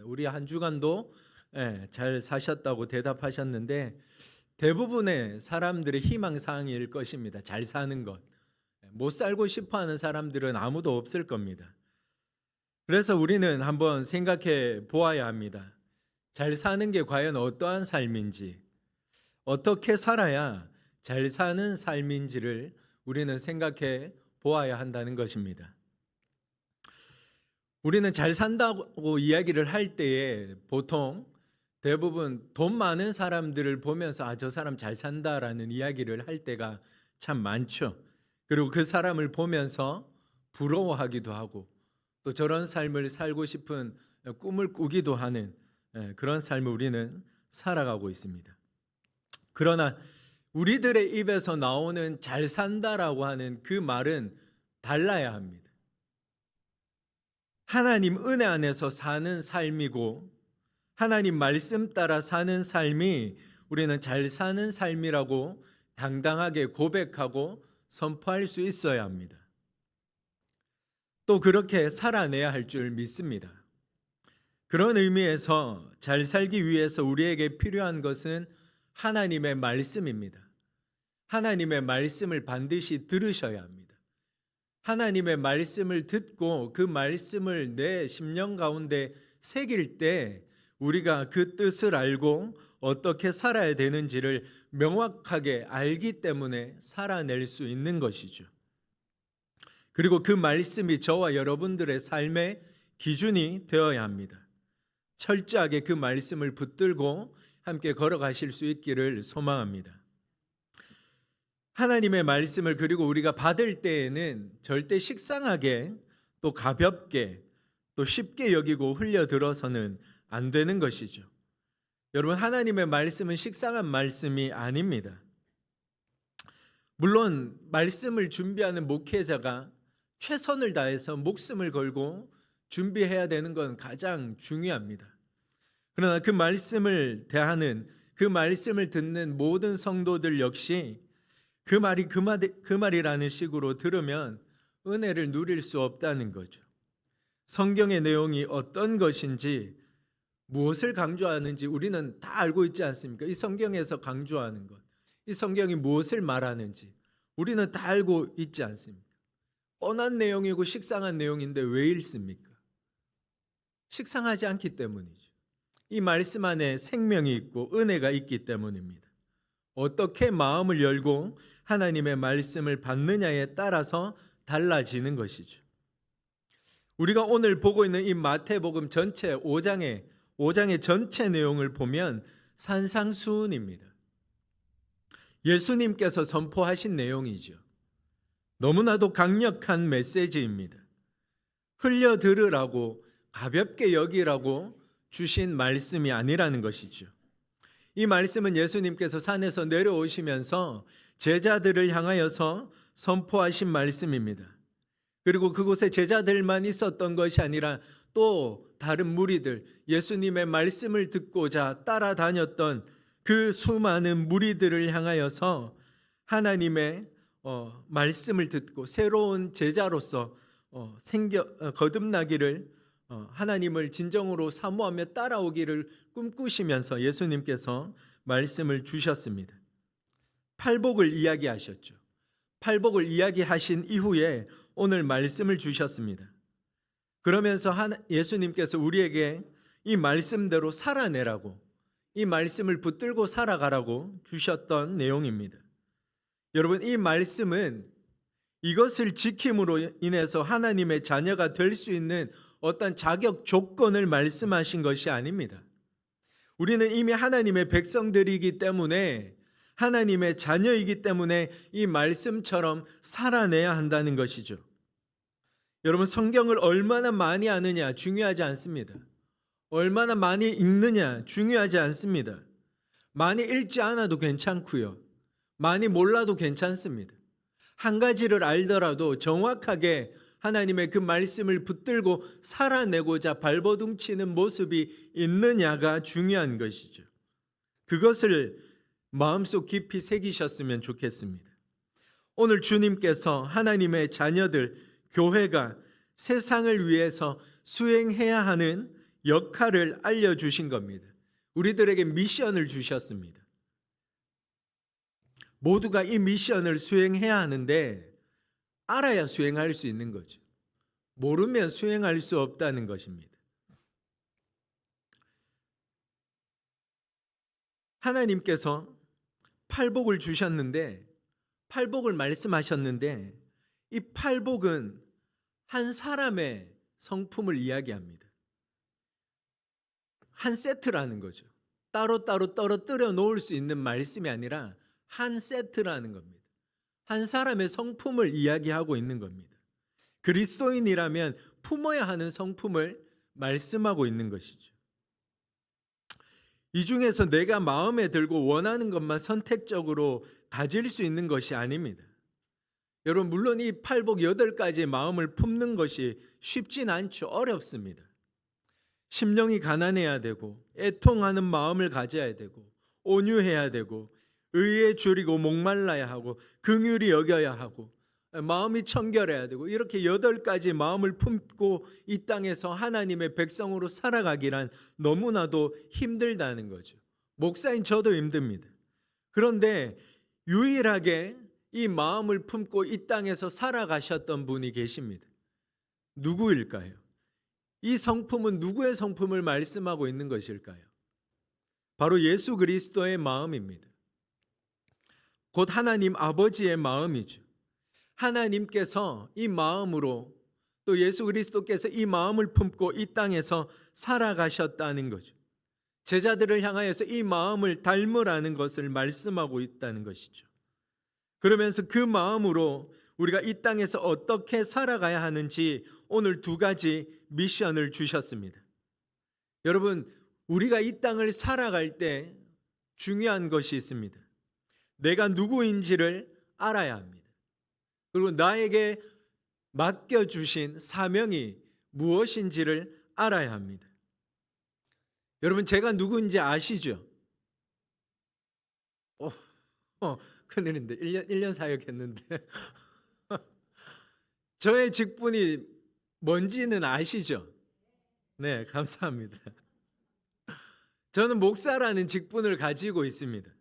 우리 한 주간도 잘 사셨다고 대답하셨는데 대부분의 사람들의 희망사항일 것입니다. 잘 사는 것. 못 살고 싶어하는 사람들은 아무도 없을 겁니다. 그래서 우리는 한번 생각해 보아야 합니다. 잘 사는 게 과연 어떠한 삶인지, 어떻게 살아야 잘 사는 삶인지를 우리는 생각해 보아야 한다는 것입니다. 우리는 잘 산다고 이야기를 할 때에 보통 대부분 돈 많은 사람들을 보면서 저 사람 잘 산다라는 이야기를 할 때가 참 많죠. 그리고 그 사람을 보면서 부러워하기도 하고 또 저런 삶을 살고 싶은 꿈을 꾸기도 하는 그런 삶을 우리는 살아가고 있습니다. 그러나 우리들의 입에서 나오는 잘 산다라고 하는 그 말은 달라야 합니다. 하나님 은혜 안에서 사는 삶이고 하나님 말씀 따라 사는 삶이 우리는 잘 사는 삶이라고 당당하게 고백하고 선포할 수 있어야 합니다. 또 그렇게 살아내야 할 줄 믿습니다. 그런 의미에서 잘 살기 위해서 우리에게 필요한 것은 하나님의 말씀입니다. 하나님의 말씀을 반드시 들으셔야 합니다. 하나님의 말씀을 듣고 그 말씀을 내 심령 가운데 새길 때 우리가 그 뜻을 알고 어떻게 살아야 되는지를 명확하게 알기 때문에 살아낼 수 있는 것이죠. 그리고 그 말씀이 저와 여러분들의 삶의 기준이 되어야 합니다. 철저하게 그 말씀을 붙들고 함께 걸어가실 수 있기를 소망합니다. 하나님의 말씀을 그리고 우리가 받을 때에는 절대 식상하게 또 가볍게 또 쉽게 여기고 흘려들어서는 안 되는 것이죠. 여러분, 하나님의 말씀은 식상한 말씀이 아닙니다. 물론 말씀을 준비하는 목회자가 최선을 다해서 목숨을 걸고 준비해야 되는 건 가장 중요합니다. 그러나 그 말씀을 대하는, 그 말씀을 듣는 모든 성도들 역시 그 말이라는 식으로 들으면 은혜를 누릴 수 없다는 거죠. 성경의 내용이 어떤 것인지, 무엇을 강조하는지 우리는 다 알고 있지 않습니까? 이 성경에서 강조하는 것, 이 성경이 무엇을 말하는지 우리는 다 알고 있지 않습니까? 뻔한 내용이고 식상한 내용인데 왜 읽습니까? 식상하지 않기 때문이죠. 이 말씀 안에 생명이 있고 은혜가 있기 때문입니다. 어떻게 마음을 열고 하나님의 말씀을 받느냐에 따라서 달라지는 것이죠. 우리가 오늘 보고 있는 이 마태복음 전체 5장의 전체 내용을 보면 산상수훈입니다. 예수님께서 선포하신 내용이죠. 너무나도 강력한 메시지입니다. 흘려 들으라고, 가볍게 여기라고 주신 말씀이 아니라는 것이죠. 이 말씀은 예수님께서 산에서 내려오시면서 제자들을 향하여서 선포하신 말씀입니다. 그리고 그곳에 제자들만 있었던 것이 아니라 또 다른 무리들, 예수님의 말씀을 듣고자 따라다녔던 그 수많은 무리들을 향하여서 하나님의 말씀을 듣고 새로운 제자로서 거듭나기를, 하나님을 진정으로 사모하며 따라오기를 꿈꾸시면서 예수님께서 말씀을 주셨습니다. 팔복을 이야기하셨죠. 팔복을 이야기하신 이후에 오늘 말씀을 주셨습니다. 그러면서 예수님께서 우리에게 이 말씀대로 살아내라고, 이 말씀을 붙들고 살아가라고 주셨던 내용입니다. 여러분, 이 말씀은 이것을 지킴으로 인해서 하나님의 자녀가 될 수 있는 어떤 자격 조건을 말씀하신 것이 아닙니다. 우리는 이미 하나님의 백성들이기 때문에, 하나님의 자녀이기 때문에 이 말씀처럼 살아내야 한다는 것이죠. 여러분, 성경을 얼마나 많이 아느냐 중요하지 않습니다. 얼마나 많이 읽느냐 중요하지 않습니다. 많이 읽지 않아도 괜찮고요. 많이 몰라도 괜찮습니다. 한 가지를 알더라도 정확하게 하나님의 그 말씀을 붙들고 살아내고자 발버둥치는 모습이 있느냐가 중요한 것이죠. 그것을 마음속 깊이 새기셨으면 좋겠습니다. 오늘 주님께서 하나님의 자녀들, 교회가 세상을 위해서 수행해야 하는 역할을 알려주신 겁니다. 우리들에게 미션을 주셨습니다. 모두가 이 미션을 수행해야 하는데 알아야 수행할 수 있는 거죠. 모르면 수행할 수 없다는 것입니다. 하나님께서 팔복을 주셨는데, 팔복을 말씀하셨는데, 이 팔복은 한 사람의 성품을 이야기합니다. 한 세트라는 거죠. 따로따로 떨어뜨려 놓을 수 있는 말씀이 아니라 한 세트라는 겁니다. 한 사람의 성품을 이야기하고 있는 겁니다. 그리스도인이라면 품어야 하는 성품을 말씀하고 있는 것이죠. 이 중에서 내가 마음에 들고 원하는 것만 선택적으로 가질 수 있는 것이 아닙니다. 여러분, 물론 이 팔복 8가지의 마음을 품는 것이 쉽진 않죠. 어렵습니다. 심령이 가난해야 되고, 애통하는 마음을 가져야 되고, 온유해야 되고, 의에 줄이고 목말라야 하고, 긍휼히 여겨야 하고, 마음이 청결해야 되고, 이렇게 8가지 마음을 품고 이 땅에서 하나님의 백성으로 살아가기란 너무나도 힘들다는 거죠. 목사인 저도 힘듭니다. 그런데 유일하게 이 마음을 품고 이 땅에서 살아가셨던 분이 계십니다. 누구일까요? 이 성품은 누구의 성품을 말씀하고 있는 것일까요? 바로 예수 그리스도의 마음입니다. 곧 하나님 아버지의 마음이죠. 하나님께서 이 마음으로, 또 예수 그리스도께서 이 마음을 품고 이 땅에서 살아가셨다는 거죠. 제자들을 향하여서 이 마음을 닮으라는 것을 말씀하고 있다는 것이죠. 그러면서 그 마음으로 우리가 이 땅에서 어떻게 살아가야 하는지 오늘 2가지 미션을 주셨습니다. 여러분, 우리가 이 땅을 살아갈 때 중요한 것이 있습니다. 내가 누구인지를 알아야 합니다. 그리고 나에게 맡겨주신 사명이 무엇인지를 알아야 합니다. 여러분, 제가 누구인지 아시죠? 큰일인데 1년 사역했는데 저의 직분이 뭔지는 아시죠? 네, 감사합니다. 저는 목사라는 직분을 가지고 있습니다.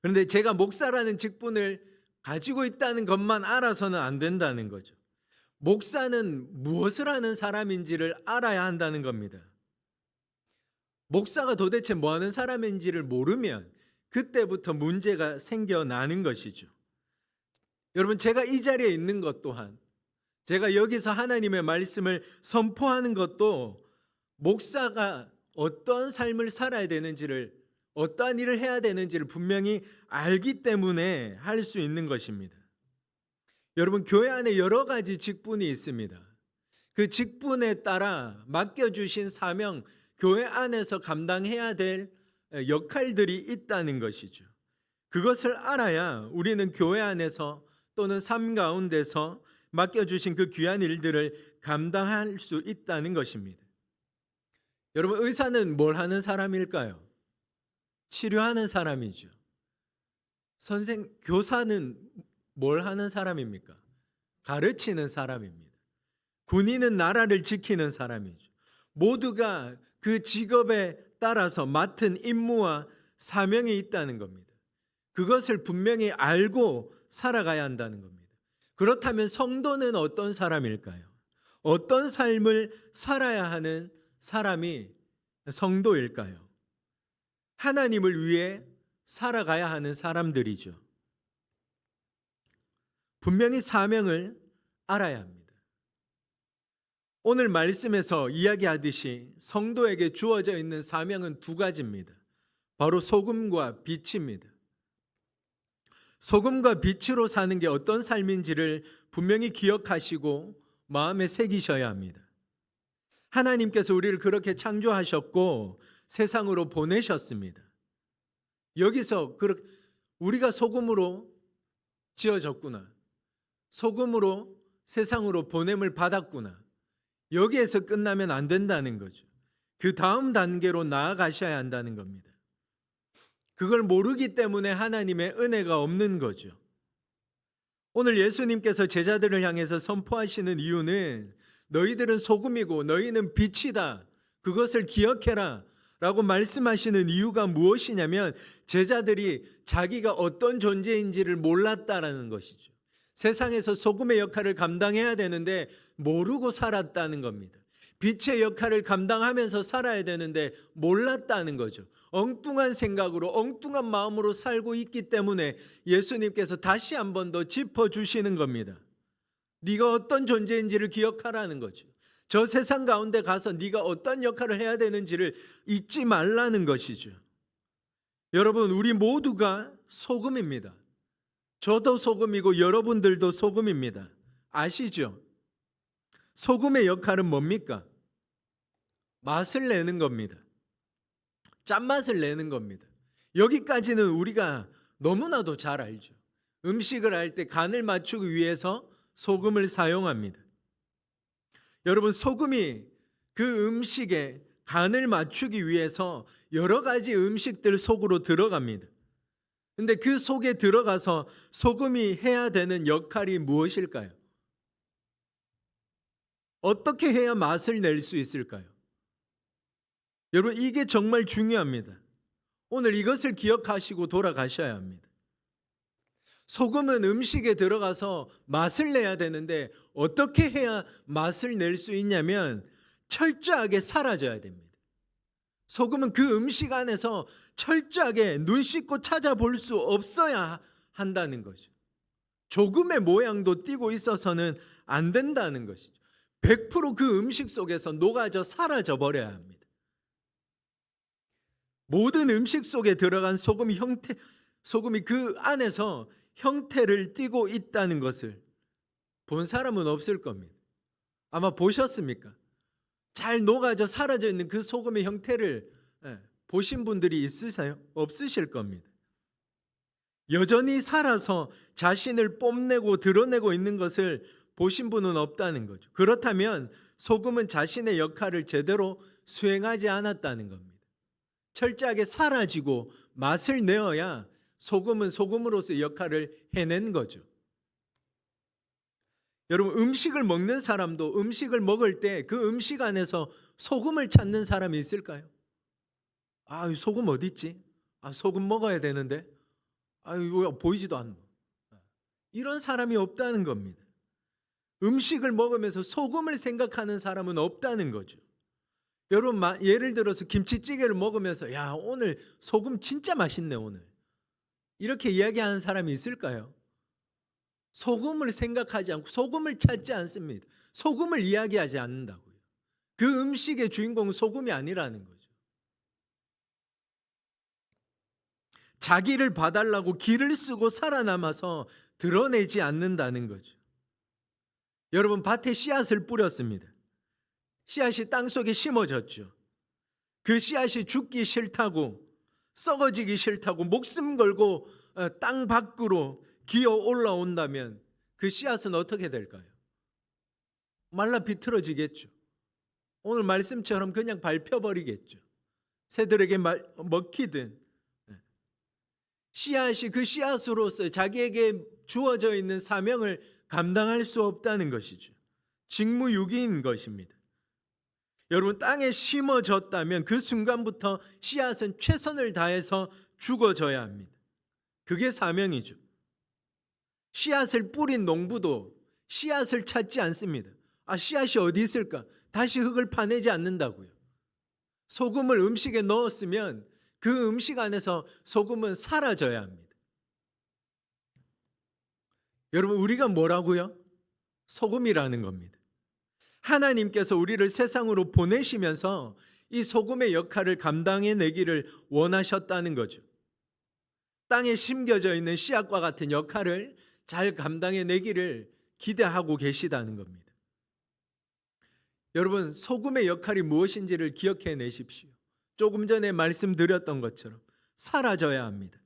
그런데 제가 목사라는 직분을 가지고 있다는 것만 알아서는 안 된다는 거죠. 목사는 무엇을 하는 사람인지를 알아야 한다는 겁니다. 목사가 도대체 뭐 하는 사람인지를 모르면 그때부터 문제가 생겨나는 것이죠. 여러분, 제가 이 자리에 있는 것 또한, 제가 여기서 하나님의 말씀을 선포하는 것도 목사가 어떤 삶을 살아야 되는지를, 어떠한 일을 해야 되는지를 분명히 알기 때문에 할 수 있는 것입니다. 여러분, 교회 안에 여러 가지 직분이 있습니다. 그 직분에 따라 맡겨주신 사명, 교회 안에서 감당해야 될 역할들이 있다는 것이죠. 그것을 알아야 우리는 교회 안에서 또는 삶 가운데서 맡겨주신 그 귀한 일들을 감당할 수 있다는 것입니다. 여러분, 의사는 뭘 하는 사람일까요? 치료하는 사람이죠. 교사는 뭘 하는 사람입니까? 가르치는 사람입니다. 군인은 나라를 지키는 사람이죠. 모두가 그 직업에 따라서 맡은 임무와 사명이 있다는 겁니다. 그것을 분명히 알고 살아가야 한다는 겁니다. 그렇다면 성도는 어떤 사람일까요? 어떤 삶을 살아야 하는 사람이 성도일까요? 하나님을 위해 살아가야 하는 사람들이죠. 분명히 사명을 알아야 합니다. 오늘 말씀에서 이야기하듯이 성도에게 주어져 있는 사명은 2가지입니다. 바로 소금과 빛입니다. 소금과 빛으로 사는 게 어떤 삶인지를 분명히 기억하시고 마음에 새기셔야 합니다. 하나님께서 우리를 그렇게 창조하셨고 세상으로 보내셨습니다. 여기서 우리가 소금으로 지어졌구나, 소금으로 세상으로 보냄을 받았구나, 여기에서 끝나면 안 된다는 거죠. 그 다음 단계로 나아가셔야 한다는 겁니다. 그걸 모르기 때문에 하나님의 은혜가 없는 거죠. 오늘 예수님께서 제자들을 향해서 선포하시는 이유는 너희들은 소금이고 너희는 빛이다, 그것을 기억해라 라고 말씀하시는 이유가 무엇이냐면 제자들이 자기가 어떤 존재인지를 몰랐다라는 것이죠. 세상에서 소금의 역할을 감당해야 되는데 모르고 살았다는 겁니다. 빛의 역할을 감당하면서 살아야 되는데 몰랐다는 거죠. 엉뚱한 생각으로 엉뚱한 마음으로 살고 있기 때문에 예수님께서 다시 한 번 더 짚어주시는 겁니다. 네가 어떤 존재인지를 기억하라는 거죠. 저 세상 가운데 가서 네가 어떤 역할을 해야 되는지를 잊지 말라는 것이죠. 여러분, 우리 모두가 소금입니다. 저도 소금이고 여러분들도 소금입니다. 아시죠? 소금의 역할은 뭡니까? 맛을 내는 겁니다. 짠맛을 내는 겁니다. 여기까지는 우리가 너무나도 잘 알죠. 음식을 할 때 간을 맞추기 위해서 소금을 사용합니다. 여러분, 소금이 그 음식에 간을 맞추기 위해서 여러 가지 음식들 속으로 들어갑니다. 근데 그 속에 들어가서 소금이 해야 되는 역할이 무엇일까요? 어떻게 해야 맛을 낼 수 있을까요? 여러분, 이게 정말 중요합니다. 오늘 이것을 기억하시고 돌아가셔야 합니다. 소금은 음식에 들어가서 맛을 내야 되는데 어떻게 해야 맛을 낼 수 있냐면 철저하게 사라져야 됩니다. 소금은 그 음식 안에서 철저하게 눈 씻고 찾아볼 수 없어야 한다는 거죠. 조금의 모양도 띄고 있어서는 안 된다는 것이죠. 100%그 음식 속에서 녹아져 사라져 버려야 합니다. 모든 음식 속에 들어간 소금이 그 안에서 형태를 띠고 있다는 것을 본 사람은 없을 겁니다. 아마 보셨습니까? 잘 녹아져 사라져 있는 그 소금의 형태를 보신 분들이 있으세요? 없으실 겁니다. 여전히 살아서 자신을 뽐내고 드러내고 있는 것을 보신 분은 없다는 거죠. 그렇다면 소금은 자신의 역할을 제대로 수행하지 않았다는 겁니다. 철저하게 사라지고 맛을 내어야 소금은 소금으로서의 역할을 해낸 거죠. 여러분, 음식을 먹는 사람도 음식을 먹을 때 그 음식 안에서 소금을 찾는 사람이 있을까요? 아, 소금 어디 있지? 아, 소금 먹어야 되는데. 아, 이거 보이지도 않노. 이런 사람이 없다는 겁니다. 음식을 먹으면서 소금을 생각하는 사람은 없다는 거죠. 여러분, 예를 들어서 김치찌개를 먹으면서 야, 오늘 소금 진짜 맛있네 오늘. 이렇게 이야기하는 사람이 있을까요? 소금을 생각하지 않고 소금을 찾지 않습니다. 소금을 이야기하지 않는다고요. 그 음식의 주인공은 소금이 아니라는 거죠. 자기를 봐달라고 기를 쓰고 살아남아서 드러내지 않는다는 거죠. 여러분, 밭에 씨앗을 뿌렸습니다. 씨앗이 땅속에 심어졌죠. 그 씨앗이 죽기 싫다고, 썩어지기 싫다고 목숨 걸고 땅 밖으로 기어 올라온다면 그 씨앗은 어떻게 될까요? 말라 비틀어지겠죠. 오늘 말씀처럼 그냥 밟혀버리겠죠. 새들에게 먹히든. 씨앗이 그 씨앗으로서 자기에게 주어져 있는 사명을 감당할 수 없다는 것이죠. 직무유기인 것입니다. 여러분, 땅에 심어졌다면 그 순간부터 씨앗은 최선을 다해서 죽어져야 합니다. 그게 사명이죠. 씨앗을 뿌린 농부도 씨앗을 찾지 않습니다. 아, 씨앗이 어디 있을까? 다시 흙을 파내지 않는다고요. 소금을 음식에 넣었으면 그 음식 안에서 소금은 사라져야 합니다. 여러분, 우리가 뭐라고요? 소금이라는 겁니다. 하나님께서 우리를 세상으로 보내시면서 이 소금의 역할을 감당해내기를 원하셨다는 거죠. 땅에 심겨져 있는 씨앗과 같은 역할을 잘 감당해내기를 기대하고 계시다는 겁니다. 여러분, 소금의 역할이 무엇인지를 기억해내십시오. 조금 전에 말씀드렸던 것처럼 사라져야 합니다.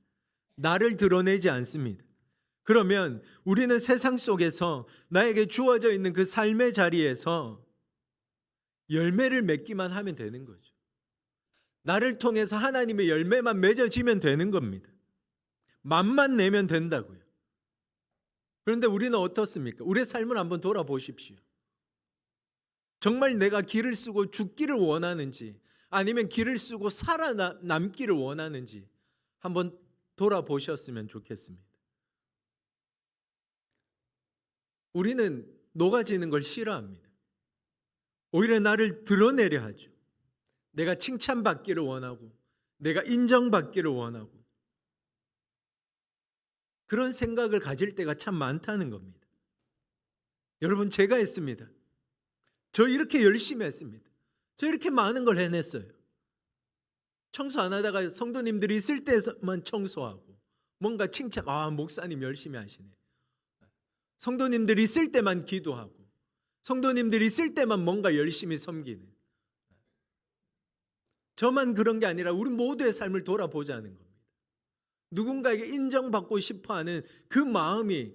나를 드러내지 않습니다. 그러면 우리는 세상 속에서 나에게 주어져 있는 그 삶의 자리에서 열매를 맺기만 하면 되는 거죠. 나를 통해서 하나님의 열매만 맺어지면 되는 겁니다. 맛만 내면 된다고요. 그런데 우리는 어떻습니까? 우리의 삶을 한번 돌아보십시오. 정말 내가 길을 쓰고 죽기를 원하는지 아니면 길을 쓰고 살아남기를 원하는지 한번 돌아보셨으면 좋겠습니다. 우리는 녹아지는 걸 싫어합니다. 오히려 나를 드러내려 하죠. 내가 칭찬받기를 원하고 내가 인정받기를 원하고 그런 생각을 가질 때가 참 많다는 겁니다. 여러분, 제가 했습니다. 저 이렇게 열심히 했습니다. 저 이렇게 많은 걸 해냈어요. 청소 안 하다가 성도님들이 있을 때만 청소하고 뭔가 칭찬, 목사님 열심히 하시네. 성도님들이 있을 때만 기도하고 성도님들이 있을 때만 뭔가 열심히 섬기는, 저만 그런 게 아니라 우리 모두의 삶을 돌아보자는 겁니다. 누군가에게 인정받고 싶어하는 그 마음이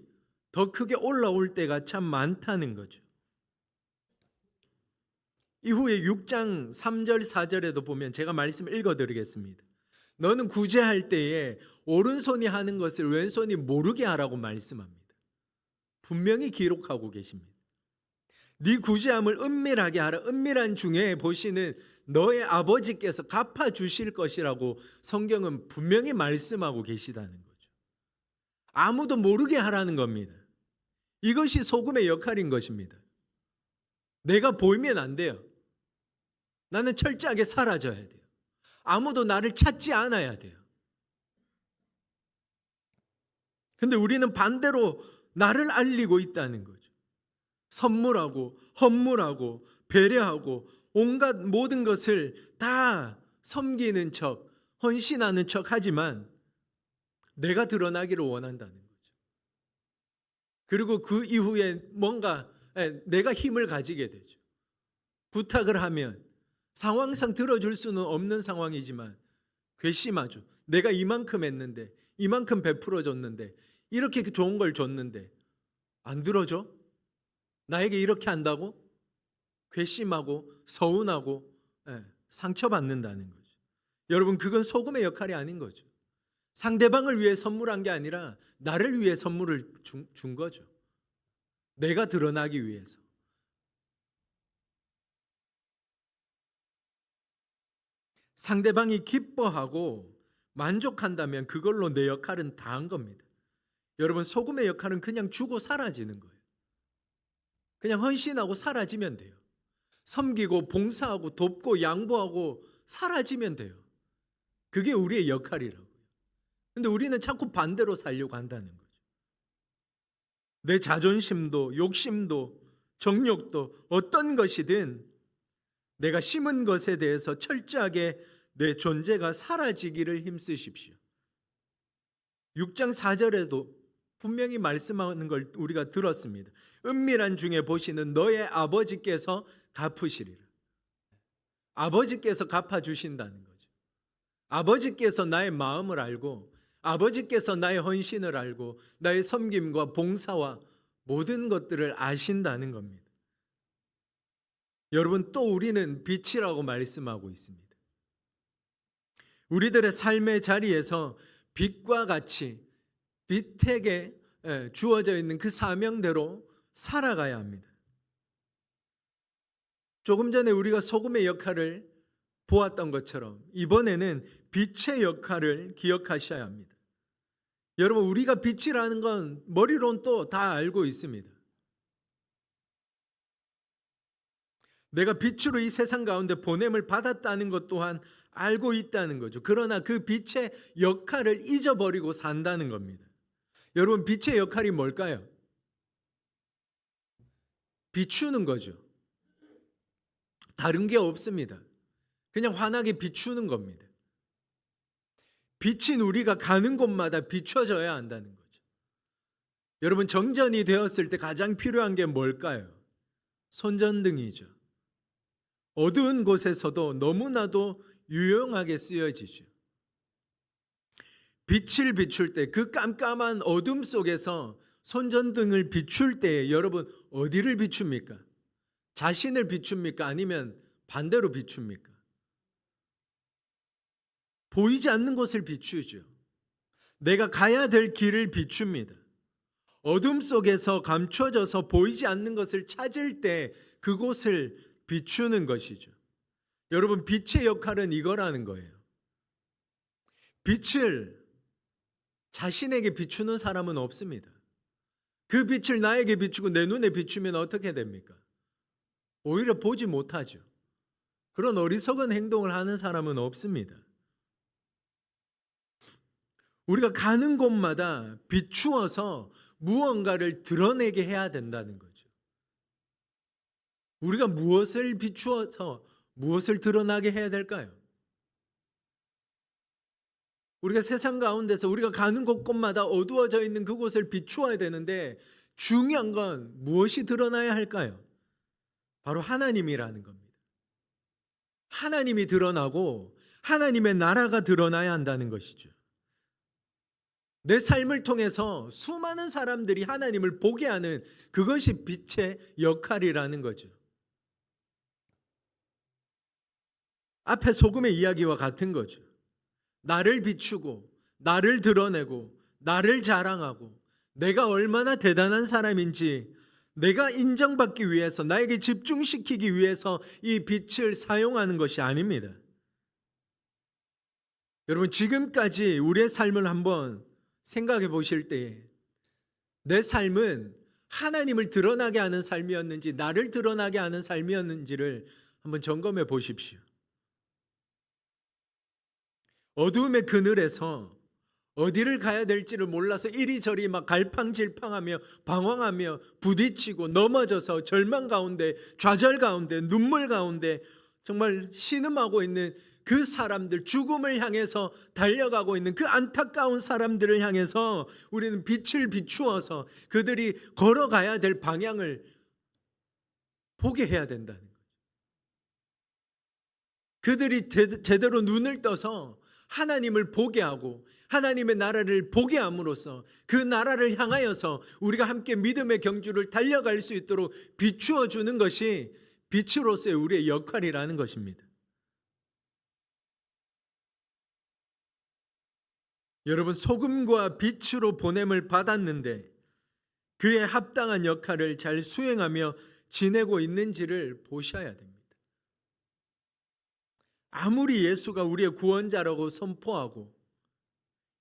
더 크게 올라올 때가 참 많다는 거죠. 이후에 6장 3절 4절에도 보면 제가 말씀 읽어드리겠습니다. 너는 구제할 때에 오른손이 하는 것을 왼손이 모르게 하라고 말씀합니다. 분명히 기록하고 계십니다. 네 구제함을 은밀하게 하라. 은밀한 중에 보시는 너의 아버지께서 갚아주실 것이라고 성경은 분명히 말씀하고 계시다는 거죠. 아무도 모르게 하라는 겁니다. 이것이 소금의 역할인 것입니다. 내가 보이면 안 돼요. 나는 철저하게 사라져야 돼요. 아무도 나를 찾지 않아야 돼요. 근데 우리는 반대로 나를 알리고 있다는 거죠. 선물하고 헌물하고 배려하고 온갖 모든 것을 다 섬기는 척, 헌신하는 척 하지만 내가 드러나기를 원한다는 거죠. 그리고 그 이후에 뭔가 내가 힘을 가지게 되죠. 부탁을 하면 상황상 들어줄 수는 없는 상황이지만 괘씸하죠. 내가 이만큼 했는데, 이만큼 베풀어 줬는데, 이렇게 좋은 걸 줬는데 안 들어줘? 나에게 이렇게 한다고? 괘씸하고 서운하고 상처받는다는 거죠. 여러분, 그건 소금의 역할이 아닌 거죠. 상대방을 위해 선물한 게 아니라 나를 위해 선물을 준 거죠. 내가 드러나기 위해서. 상대방이 기뻐하고 만족한다면 그걸로 내 역할은 다 한 겁니다. 여러분, 소금의 역할은 그냥 주고 사라지는 거예요. 그냥 헌신하고 사라지면 돼요. 섬기고 봉사하고 돕고 양보하고 사라지면 돼요. 그게 우리의 역할이라고요. 근데 우리는 자꾸 반대로 살려고 한다는 거죠. 내 자존심도 욕심도 정욕도 어떤 것이든 내가 심은 것에 대해서 철저하게 내 존재가 사라지기를 힘쓰십시오. 6장 4절에도 분명히 말씀하는 걸 우리가 들었습니다. 은밀한 중에 보시는 너의 아버지께서 갚으시리라. 아버지께서 갚아주신다는 거죠. 아버지께서 나의 마음을 알고 아버지께서 나의 헌신을 알고 나의 섬김과 봉사와 모든 것들을 아신다는 겁니다. 여러분, 또 우리는 빛이라고 말씀하고 있습니다. 우리들의 삶의 자리에서 빛과 같이 빛에게 주어져 있는 그 사명대로 살아가야 합니다. 조금 전에 우리가 소금의 역할을 보았던 것처럼 이번에는 빛의 역할을 기억하셔야 합니다. 여러분, 우리가 빛이라는 건 머리로는 또 다 알고 있습니다. 내가 빛으로 이 세상 가운데 보냄을 받았다는 것 또한 알고 있다는 거죠. 그러나 그 빛의 역할을 잊어버리고 산다는 겁니다. 여러분, 빛의 역할이 뭘까요? 비추는 거죠. 다른 게 없습니다. 그냥 환하게 비추는 겁니다. 빛인 우리가 가는 곳마다 비춰져야 한다는 거죠. 여러분, 정전이 되었을 때 가장 필요한 게 뭘까요? 손전등이죠. 어두운 곳에서도 너무나도 유용하게 쓰여지죠. 빛을 비출 때, 그 깜깜한 어둠 속에서 손전등을 비출 때 여러분 어디를 비춥니까? 자신을 비춥니까? 아니면 반대로 비춥니까? 보이지 않는 곳을 비추죠. 내가 가야 될 길을 비춥니다. 어둠 속에서 감춰져서 보이지 않는 것을 찾을 때 그곳을 비추는 것이죠. 여러분, 빛의 역할은 이거라는 거예요. 빛을 자신에게 비추는 사람은 없습니다. 그 빛을 나에게 비추고 내 눈에 비추면 어떻게 됩니까? 오히려 보지 못하죠. 그런 어리석은 행동을 하는 사람은 없습니다. 우리가 가는 곳마다 비추어서 무언가를 드러내게 해야 된다는 거죠. 우리가 무엇을 비추어서 무엇을 드러나게 해야 될까요? 우리가 세상 가운데서 우리가 가는 곳곳마다 어두워져 있는 그곳을 비추어야 되는데 중요한 건 무엇이 드러나야 할까요? 바로 하나님이라는 겁니다. 하나님이 드러나고 하나님의 나라가 드러나야 한다는 것이죠. 내 삶을 통해서 수많은 사람들이 하나님을 보게 하는 그것이 빛의 역할이라는 거죠. 앞에 소금의 이야기와 같은 거죠. 나를 비추고 나를 드러내고 나를 자랑하고 내가 얼마나 대단한 사람인지 내가 인정받기 위해서 나에게 집중시키기 위해서 이 빛을 사용하는 것이 아닙니다. 여러분, 지금까지 우리의 삶을 한번 생각해 보실 때 내 삶은 하나님을 드러나게 하는 삶이었는지 나를 드러나게 하는 삶이었는지를 한번 점검해 보십시오. 어두움의 그늘에서 어디를 가야 될지를 몰라서 이리저리 막 갈팡질팡하며 방황하며 부딪히고 넘어져서 절망 가운데, 좌절 가운데, 눈물 가운데 정말 신음하고 있는 그 사람들, 죽음을 향해서 달려가고 있는 그 안타까운 사람들을 향해서 우리는 빛을 비추어서 그들이 걸어가야 될 방향을 보게 해야 된다는 거죠. 그들이 제대로 눈을 떠서 하나님을 보게 하고 하나님의 나라를 보게 함으로써 그 나라를 향하여서 우리가 함께 믿음의 경주를 달려갈 수 있도록 비추어 주는 것이 빛으로서의 우리의 역할이라는 것입니다. 여러분, 소금과 빛으로 보냄을 받았는데 그에 합당한 역할을 잘 수행하며 지내고 있는지를 보셔야 됩니다. 아무리 예수가 우리의 구원자라고 선포하고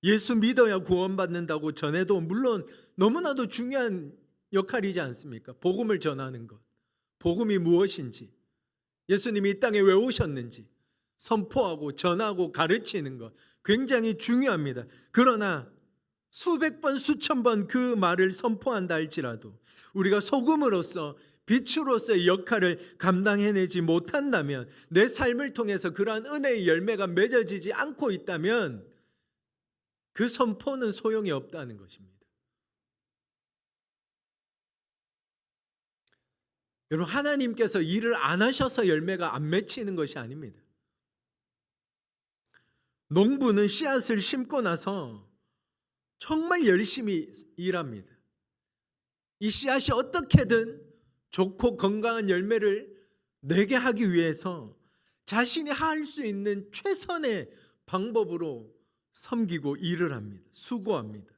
예수 믿어야 구원받는다고 전해도 물론 너무나도 중요한 역할이지 않습니까? 복음을 전하는 것, 복음이 무엇인지, 예수님이 이 땅에 왜 오셨는지 선포하고 전하고 가르치는 것 굉장히 중요합니다. 그러나 수백 번 수천 번 그 말을 선포한다 할지라도 우리가 소금으로서 빛으로서의 역할을 감당해내지 못한다면, 내 삶을 통해서 그러한 은혜의 열매가 맺어지지 않고 있다면 그 선포는 소용이 없다는 것입니다. 여러분, 하나님께서 일을 안 하셔서 열매가 안 맺히는 것이 아닙니다. 농부는 씨앗을 심고 나서 정말 열심히 일합니다. 이 씨앗이 어떻게든 좋고 건강한 열매를 내게 하기 위해서 자신이 할 수 있는 최선의 방법으로 섬기고 일을 합니다. 수고합니다.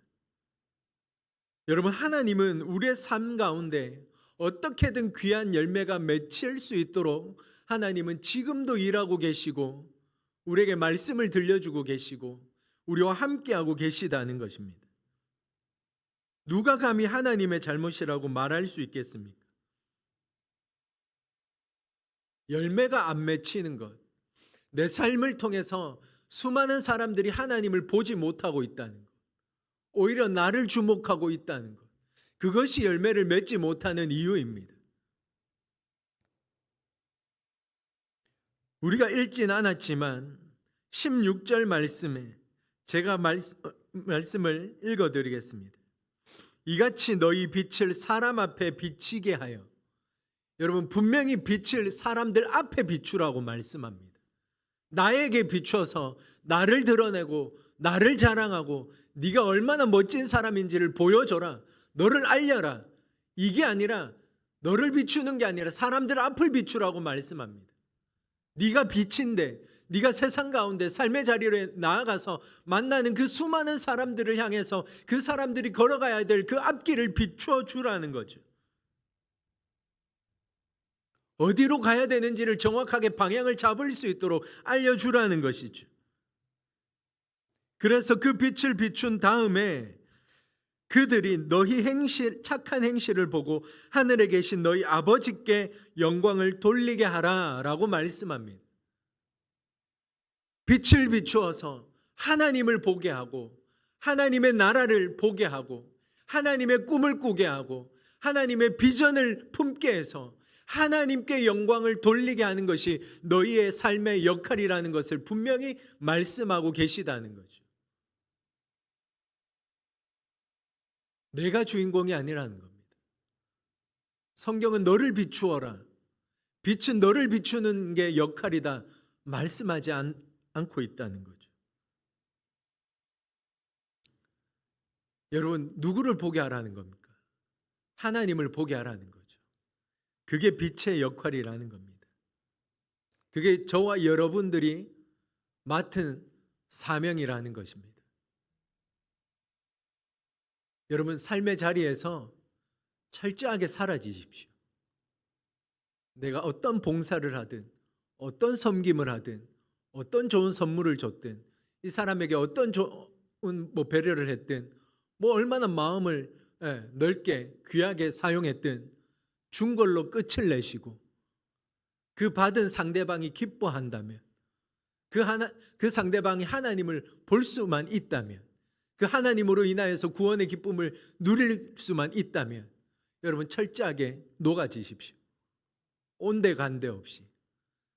여러분, 하나님은 우리의 삶 가운데 어떻게든 귀한 열매가 맺힐 수 있도록 하나님은 지금도 일하고 계시고 우리에게 말씀을 들려주고 계시고 우리와 함께하고 계시다는 것입니다. 누가 감히 하나님의 잘못이라고 말할 수 있겠습니까? 열매가 안 맺히는 것, 내 삶을 통해서 수많은 사람들이 하나님을 보지 못하고 있다는 것, 오히려 나를 주목하고 있다는 것, 그것이 열매를 맺지 못하는 이유입니다. 우리가 읽진 않았지만 16절 말씀에 제가 말씀을 읽어드리겠습니다. 이같이 너희 빛을 사람 앞에 비치게 하여. 여러분, 분명히 빛을 사람들 앞에 비추라고 말씀합니다. 나에게 비춰서 나를 드러내고 나를 자랑하고 네가 얼마나 멋진 사람인지를 보여줘라, 너를 알려라, 이게 아니라, 너를 비추는 게 아니라 사람들 앞을 비추라고 말씀합니다. 네가 빛인데 네가 세상 가운데 삶의 자리로 나아가서 만나는 그 수많은 사람들을 향해서 그 사람들이 걸어가야 될 그 앞길을 비추어 주라는 거죠. 어디로 가야 되는지를 정확하게 방향을 잡을 수 있도록 알려주라는 것이죠. 그래서 그 빛을 비춘 다음에 그들이 너희 착한 행실을 보고 하늘에 계신 너희 아버지께 영광을 돌리게 하라라고 말씀합니다. 빛을 비추어서 하나님을 보게 하고 하나님의 나라를 보게 하고 하나님의 꿈을 꾸게 하고 하나님의 비전을 품게 해서 하나님께 영광을 돌리게 하는 것이 너희의 삶의 역할이라는 것을 분명히 말씀하고 계시다는 거죠. 내가 주인공이 아니라는 겁니다. 성경은 너를 비추어라. 빛은 너를 비추는 게 역할이다. 말씀하지 않고 있다는 거죠. 여러분, 누구를 보게 하라는 겁니까? 하나님을 보게 하라는 거죠. 그게 빛의 역할이라는 겁니다. 그게 저와 여러분들이 맡은 사명이라는 것입니다. 여러분, 삶의 자리에서 철저하게 사라지십시오. 내가 어떤 봉사를 하든 어떤 섬김을 하든 어떤 좋은 선물을 줬든 이 사람에게 어떤 좋은 배려를 했든 얼마나 마음을 넓게 귀하게 사용했든 준 걸로 끝을 내시고 그 받은 상대방이 기뻐한다면 그 상대방이 하나님을 볼 수만 있다면 그 하나님으로 인하여서 구원의 기쁨을 누릴 수만 있다면 여러분 철저하게 녹아지십시오. 온데간데 없이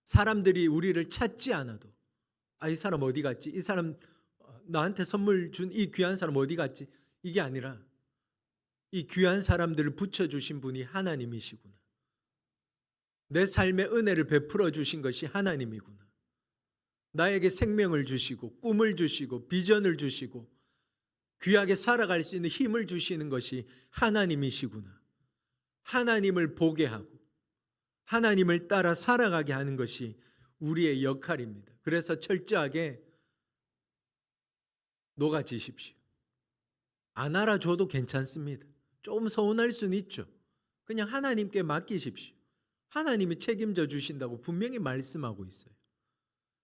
사람들이 우리를 찾지 않아도 이 사람 어디 갔지? 이 사람 나한테 선물 준 이 귀한 사람 어디 갔지? 이게 아니라 이 귀한 사람들을 붙여주신 분이 하나님이시구나. 내 삶의 은혜를 베풀어 주신 것이 하나님이구나. 나에게 생명을 주시고 꿈을 주시고 비전을 주시고 귀하게 살아갈 수 있는 힘을 주시는 것이 하나님이시구나. 하나님을 보게 하고 하나님을 따라 살아가게 하는 것이 우리의 역할입니다. 그래서 철저하게 녹아지십시오. 안 알아줘도 괜찮습니다. 좀 서운할 수는 있죠. 그냥 하나님께 맡기십시오. 하나님이 책임져 주신다고 분명히 말씀하고 있어요.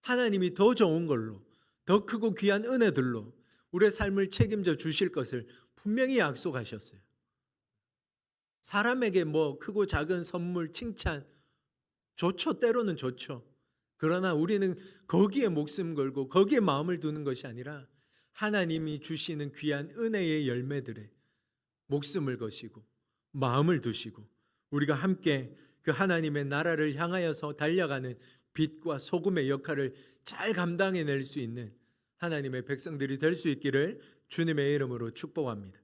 하나님이 더 좋은 걸로 더 크고 귀한 은혜들로 우리의 삶을 책임져 주실 것을 분명히 약속하셨어요. 사람에게 크고 작은 선물, 칭찬 좋죠. 때로는 좋죠. 그러나 우리는 거기에 목숨 걸고 거기에 마음을 두는 것이 아니라 하나님이 주시는 귀한 은혜의 열매들에 목숨을 거시고 마음을 두시고 우리가 함께 그 하나님의 나라를 향하여서 달려가는 빛과 소금의 역할을 잘 감당해낼 수 있는 하나님의 백성들이 될 수 있기를 주님의 이름으로 축복합니다.